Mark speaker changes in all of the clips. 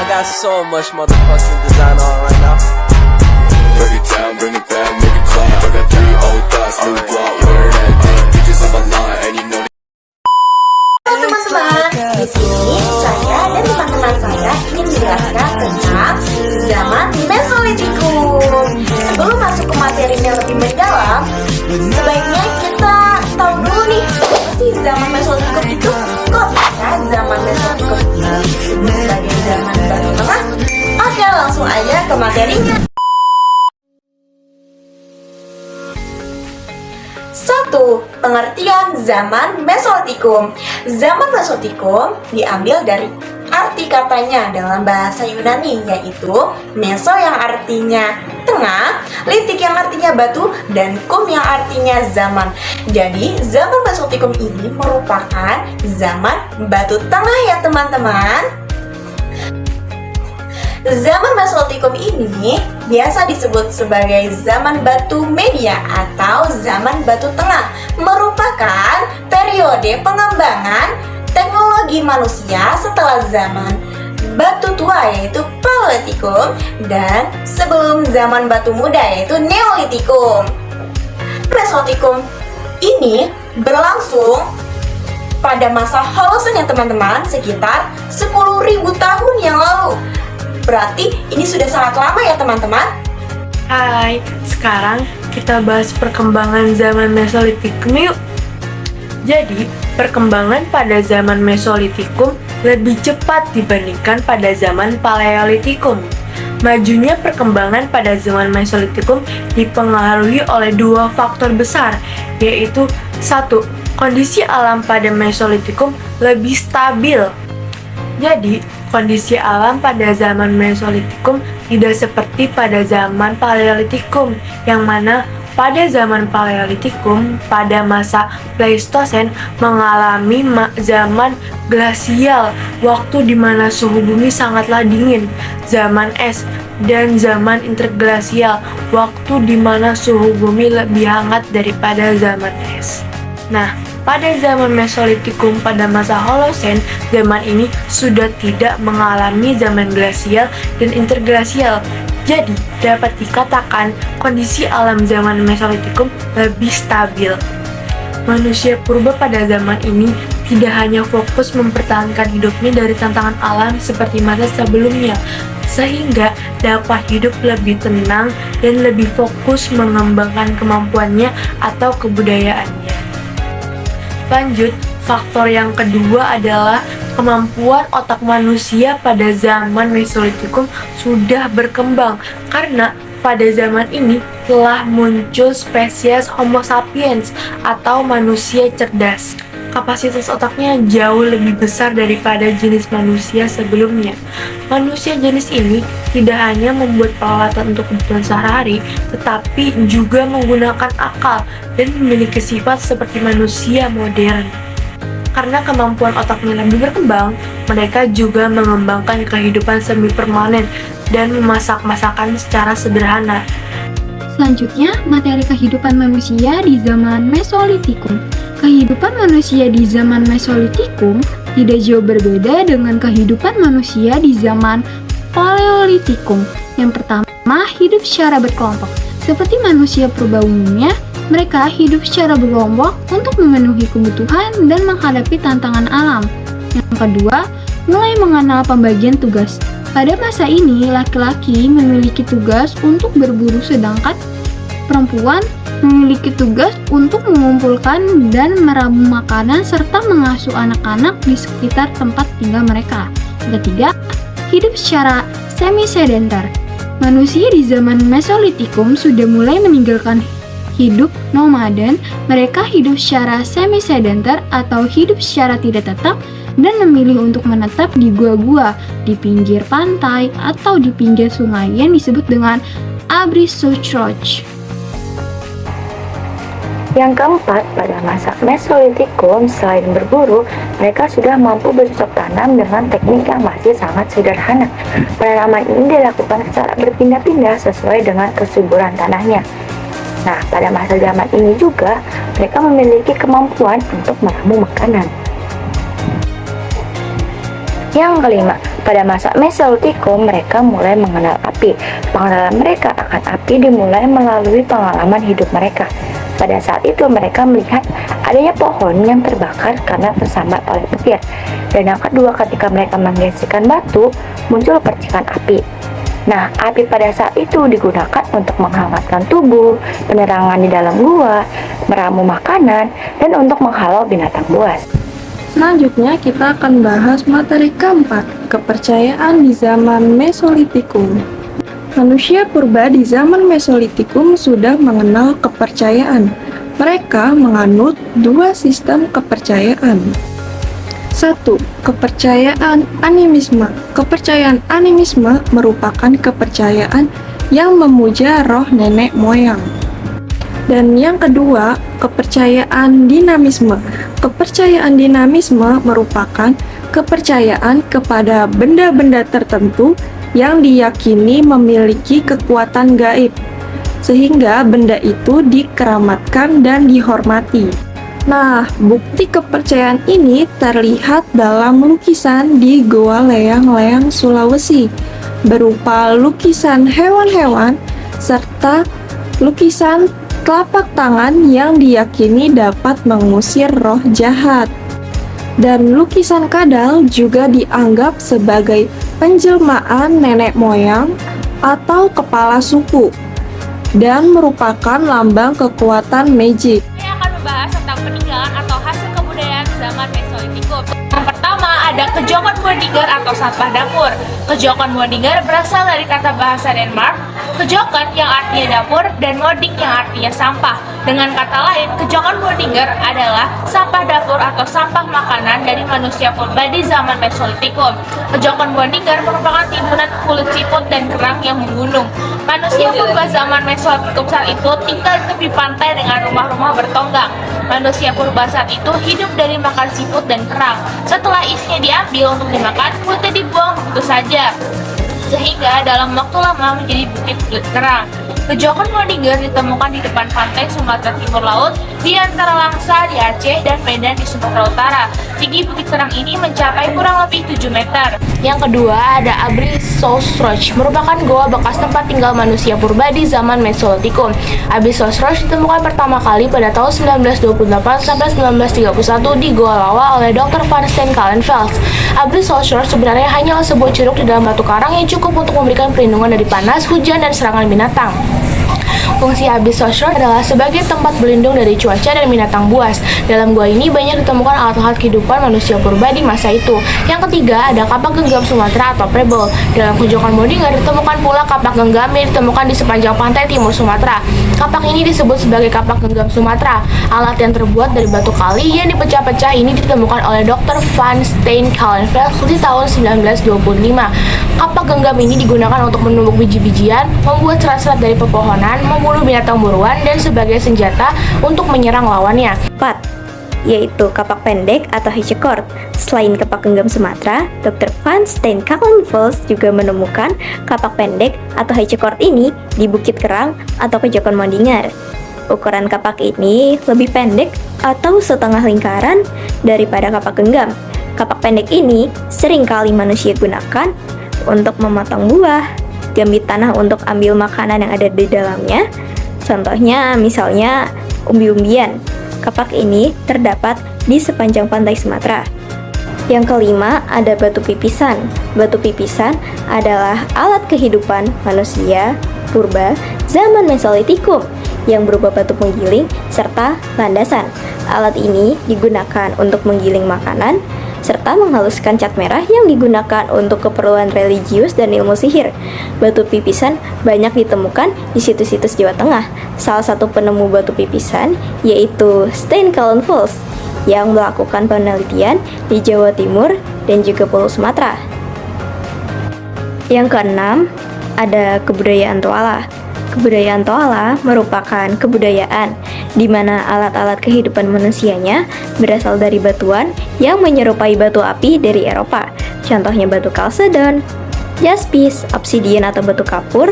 Speaker 1: I got so much motherfucking design on right now.
Speaker 2: Break it down, bring it back, make it clap. I got 3 old thoughts, new block, where that thing. Bitches on my line, and you know.
Speaker 3: Halo teman-teman, di sini saya dan teman-teman saya ingin menjelaskan tentang zaman Mesolitikum. Sebelum masuk ke materinya lebih mendalam, sebaiknya kita tahu dulu nih, apa sih zaman Mesolitikum itu? Kok bisa zaman Mesolitikum ini disebut sebagai zaman Batu Tengah? Oke, langsung aja ke materinya. 1. Pengertian zaman Mesolitikum. Zaman Mesolitikum diambil dari arti katanya dalam bahasa Yunani, yaitu meso yang artinya tengah, litik yang artinya batu, dan kum yang artinya zaman. Jadi zaman Mesolitikum ini merupakan zaman batu tengah ya teman-teman. Zaman Mesolitikum ini biasa disebut sebagai zaman batu media atau zaman batu tengah, merupakan periode pengembangan teknologi manusia setelah zaman batu tua yaitu Paleolitikum dan sebelum zaman batu muda yaitu Neolitikum. Mesolitikum ini berlangsung pada masa Holosen ya teman-teman, sekitar 10.000 tahun yang lalu. Berarti ini sudah sangat lama ya teman-teman.
Speaker 4: Hai, sekarang kita bahas perkembangan zaman Mesolitikum yuk. Jadi, perkembangan pada zaman Mesolitikum lebih cepat dibandingkan pada zaman Paleolitikum. Majunya perkembangan pada zaman Mesolitikum dipengaruhi oleh 2 faktor besar, yaitu 1. Kondisi alam pada Mesolitikum lebih stabil. Jadi, kondisi alam pada zaman Mesolitikum tidak seperti pada zaman Paleolitikum, yang mana pada zaman Paleolitikum, pada masa Pleistosen mengalami zaman glasial, waktu di mana suhu bumi sangatlah dingin, zaman es, dan zaman interglasial, waktu di mana suhu bumi lebih hangat daripada zaman es. Nah, pada zaman Mesolitikum pada masa Holosen, zaman ini sudah tidak mengalami zaman glasial dan interglasial. Jadi, dapat dikatakan kondisi alam zaman Mesolitikum lebih stabil. Manusia purba pada zaman ini tidak hanya fokus mempertahankan hidupnya dari tantangan alam seperti masa sebelumnya, sehingga dapat hidup lebih tenang dan lebih fokus mengembangkan kemampuannya atau kebudayaannya. Lanjut, faktor yang kedua adalah kemampuan otak manusia pada zaman Mesolitikum sudah berkembang karena pada zaman ini telah muncul spesies Homo sapiens atau manusia cerdas. Kapasitas otaknya jauh lebih besar daripada jenis manusia sebelumnya. Manusia jenis ini tidak hanya membuat peralatan untuk kebutuhan sehari-hari, tetapi juga menggunakan akal dan memiliki sifat seperti manusia modern. Karena kemampuan otaknya lebih berkembang, mereka juga mengembangkan kehidupan semi permanen dan memasak masakan secara sederhana.
Speaker 5: Selanjutnya, materi kehidupan manusia di zaman Mesolitikum. Kehidupan manusia di zaman Mesolitikum tidak jauh berbeda dengan kehidupan manusia di zaman Paleolitikum. Yang pertama, hidup secara berkelompok. Seperti manusia purba umumnya, mereka hidup secara berkelompok untuk memenuhi kebutuhan dan menghadapi tantangan alam. Yang kedua, mulai mengenal pembagian tugas. Pada masa ini, laki-laki memiliki tugas untuk berburu, sedangkan perempuan memiliki tugas untuk mengumpulkan dan meramu makanan serta mengasuh anak-anak di sekitar tempat tinggal mereka. Ketiga, hidup secara semi-sedenter. Manusia di zaman Mesolitikum sudah mulai meninggalkan hidup nomaden. Mereka hidup secara semi-sedenter atau hidup secara tidak tetap dan memilih untuk menetap di gua-gua, di pinggir pantai, atau di pinggir sungai yang disebut dengan Abrisuchroch.
Speaker 6: Yang keempat, pada masa Mesolitikum, selain berburu, mereka sudah mampu bercocok tanam dengan teknik yang masih sangat sederhana. Penanaman ini dilakukan secara berpindah-pindah sesuai dengan kesuburan tanahnya. Nah, pada masa zaman ini juga, mereka memiliki kemampuan untuk meramu makanan. Yang kelima, Pada masa Mesolitikum, mereka mulai mengenal api. Pengenalan mereka akan api dimulai melalui pengalaman hidup mereka. Pada saat itu mereka melihat adanya pohon yang terbakar karena tersambar oleh petir. Dan yang kedua, ketika mereka menggeserkan batu, muncul percikan api. Nah, api pada saat itu digunakan untuk menghangatkan tubuh, penerangan di dalam gua, meramu makanan, dan untuk menghalau binatang buas.
Speaker 5: Selanjutnya kita akan bahas materi keempat, kepercayaan di zaman Mesolitikum. Manusia purba di zaman Mesolitikum sudah mengenal kepercayaan. Mereka menganut dua sistem kepercayaan. 1. Kepercayaan animisme. Kepercayaan animisme merupakan kepercayaan yang memuja roh nenek moyang. Dan yang kedua, kepercayaan dinamisme. Kepercayaan dinamisme merupakan kepercayaan kepada benda-benda tertentu yang diyakini memiliki kekuatan gaib, sehingga benda itu dikeramatkan dan dihormati. Nah, bukti kepercayaan ini terlihat dalam lukisan di Goa Leang-Leang, Sulawesi, berupa lukisan hewan-hewan serta lukisan telapak tangan yang diyakini dapat mengusir roh jahat. Dan lukisan kadal juga dianggap sebagai penjelmaan nenek moyang atau kepala suku dan merupakan lambang kekuatan magic.
Speaker 7: Saya akan membahas tentang peninggalan atau hasil kebudayaan zaman Mesolitikum. Yang pertama ada kejokan Wodinger atau sampah dapur. Kejokan Wodinger berasal dari kata bahasa Denmark, kejokan yang artinya dapur dan moding yang artinya sampah. Dengan kata lain, kejokan Wodinger adalah sampah dapur atau sampah makanan dari manusia purba di zaman Mesolitikum. Kejokan Wodinger merupakan timbunan kulit siput dan kerang yang menggunung. Manusia purba zaman Mesolitikum saat itu tinggal di tepi pantai dengan rumah-rumah bertonggang. Manusia purba saat itu hidup dari makan siput dan kerang. Setelah isinya diambil untuk dimakan, kulitnya dibuang begitu saja, sehingga dalam waktu lama menjadi bukit kulit kerang. Kejokan Wodinger ditemukan di depan pantai Sumatera Timur Laut, di antara Langsa di Aceh dan Medan di Sumatera Utara. Tinggi bukit kerang ini mencapai kurang lebih 7 meter. Yang kedua ada Abyssosroch, merupakan goa bekas tempat tinggal manusia purba di zaman Mesolitikum. Abyssosroch ditemukan pertama kali pada tahun 1928 sampai 1931 di Goa Lawa oleh Dr. Van Steen Kallenfels. Abyssosroch sebenarnya hanyalah sebuah curug di dalam batu karang yang cukup untuk memberikan perlindungan dari panas, hujan, dan serangan binatang. Fungsi Abyssosroch adalah sebagai tempat berlindung dari cuaca dan binatang buas. Dalam gua ini banyak ditemukan alat-alat kehidupan manusia purba di masa itu. Yang ketiga ada kapak genggam Sumatera atau prebel. Dalam kejokan Wodinger ditemukan pula kapak genggam yang ditemukan di sepanjang pantai timur Sumatera. Kapak ini disebut sebagai kapak genggam Sumatera. Alat yang terbuat dari batu kali yang dipecah-pecah ini ditemukan oleh Dr. Van Steen Kallenfels di tahun 1925. Kapak genggam ini digunakan untuk menumbuk biji-bijian, membuat serat-serat dari pepohonan, membunuh binatang buruan, dan sebagai senjata untuk menyerang lawannya.
Speaker 3: 4. Yaitu kapak pendek atau hitchcord. Selain kapak genggam Sumatera, Dr. Van Steen Kallenfels juga menemukan kapak pendek atau hitchcord ini di Bukit Kerang atau Kejokan Wodinger. Ukuran kapak ini lebih pendek atau setengah lingkaran daripada kapak genggam. Kapak pendek ini seringkali manusia gunakan untuk memotong buah, gambit tanah untuk ambil makanan yang ada di dalamnya. Contohnya misalnya umbi-umbian. Kapak ini terdapat di sepanjang pantai Sumatera. Yang kelima ada batu pipisan. Batu pipisan adalah alat kehidupan manusia purba zaman Mesolitikum yang berupa batu penggiling serta landasan. Alat ini digunakan untuk menggiling makanan serta menghaluskan cat merah yang digunakan untuk keperluan religius dan ilmu sihir. Batu pipisan banyak ditemukan di situs-situs Jawa Tengah. Salah satu penemu batu pipisan yaitu Steen Kallenfels yang melakukan penelitian di Jawa Timur dan juga Pulau Sumatera. Yang keenam, ada kebudayaan Toala. Kebudayaan Toala merupakan kebudayaan di mana alat-alat kehidupan manusianya berasal dari batuan yang menyerupai batu api dari Eropa. Contohnya batu kalsedon, jaspis, obsidian atau batu kapur.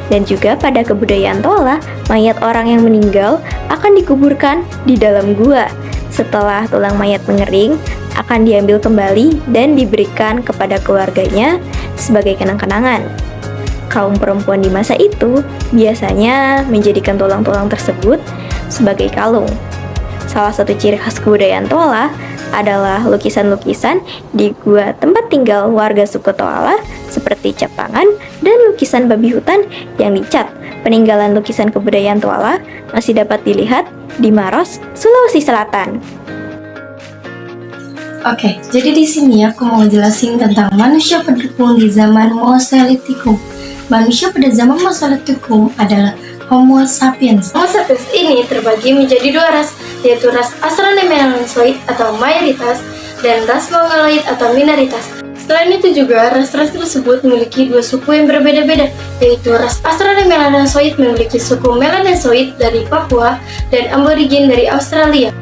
Speaker 3: Dan juga pada kebudayaan Toala, mayat orang yang meninggal akan dikuburkan di dalam gua. Setelah tulang mayat mengering,
Speaker 8: akan diambil kembali dan diberikan kepada keluarganya sebagai kenang-kenangan. Kaum perempuan di masa itu biasanya menjadikan tulang-tulang tersebut sebagai kalung. Salah satu ciri khas kebudayaan Toala adalah lukisan-lukisan di gua tempat tinggal warga suku Toala seperti cap tangan dan lukisan babi hutan yang dicat. Peninggalan lukisan kebudayaan Toala masih dapat dilihat di Maros, Sulawesi Selatan.
Speaker 9: Oke, jadi di sini aku mau jelasin tentang manusia pendukung di zaman Mesolitikum. Manusia pada zaman Mesolitikum adalah Homo sapiens. Homo sapiens ini terbagi menjadi dua ras, yaitu ras Australonemelansoid atau mayoritas dan ras Mongoloid atau minoritas. Selain itu juga ras-ras tersebut memiliki dua suku yang berbeda-beda, yaitu ras Australonemelansoid memiliki suku Melanesoid dari Papua dan Aborigin dari Australia.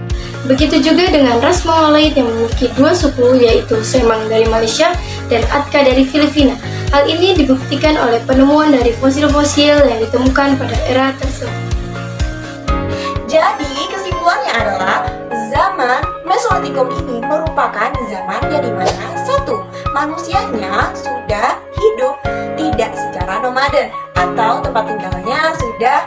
Speaker 9: Begitu juga dengan ras Mongoloid yang memiliki dua suku, yaitu Semang dari Malaysia dan Atka dari Filipina. Hal ini dibuktikan oleh penemuan dari fosil-fosil yang ditemukan pada era tersebut.
Speaker 3: Jadi kesimpulannya adalah zaman Mesolitikum ini merupakan zaman yang dimana satu, manusianya sudah hidup tidak secara nomaden atau tempat tinggalnya sudah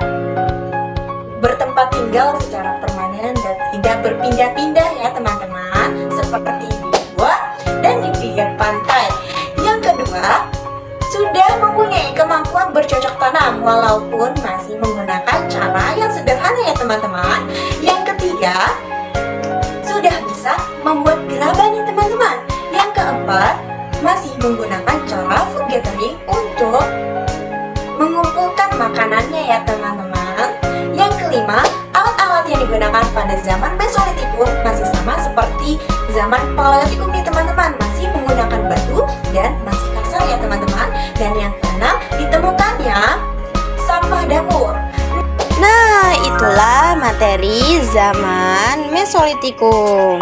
Speaker 3: bertempat tinggal secara permanen dan tidak berpindah-pindah ya teman-teman, seperti di gua dan di pinggir pantai. Yang kedua, sudah mempunyai kemampuan bercocok tanam walaupun masih menggunakan cara yang sederhana ya teman-teman. Yang ketiga, sudah bisa membuat geraban ya teman-teman. Yang keempat, masih menggunakan cara food gathering untuk mengumpulkan makanannya ya teman-teman. Yang kelima, alat-alat yang digunakan pada zaman Mesolitikum masih sama seperti zaman Paleolitikum nih teman-teman, masih menggunakan batu dan masih kasar ya teman-teman. Dan yang keenam, ditemukannya sampah dapur.
Speaker 8: Nah, itulah materi zaman Mesolitikum.